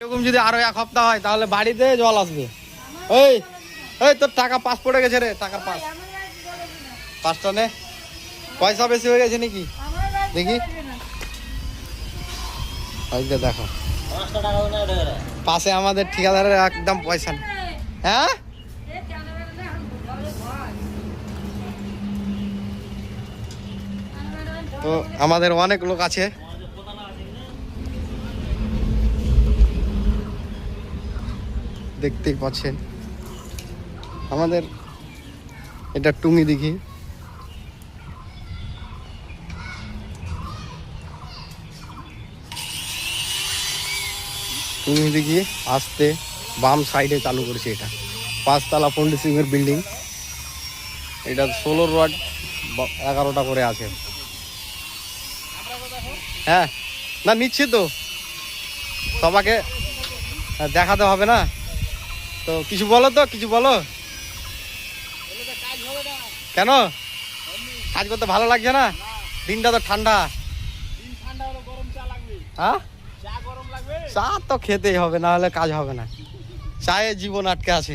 এরকম যদি আরো এক সপ্তাহ হয় তাহলে বাড়িতে জল আসবে। এই এই তোর টাকা পাস পড়ে গেছে রে, টাকার পাঁচটা নে, পয়সা বেশি হয়ে গেছে নাকি দেখি। দেখো পাশে আমাদের ঠিকাদারের একদম পয়সা নেই। হ্যাঁ তো আমাদের অনেক লোক আছে, দেখতেই পাচ্ছেন। আমাদের এটা টুঙ্গি দিঘি, টুঙ্গি দিঘি আসতে বাম সাইডে চালু করেছে। এটা 5 তলা ফাউন্ডেশন এর বিল্ডিং। এটা 16 রড 11টা করে আছে। হ্যাঁ না নিচ্ছি তো, সবাইকে দেখাতে হবে না তো। কিছু বলো তো, কিছু বলো। কেন কাজ করতে ভালো লাগছে না? দিনটা তো ঠান্ডা। হ্যাঁ চা তো খেতেই হবে, না হলে কাজ হবে না। চায়ে জীবন আটকে আছে।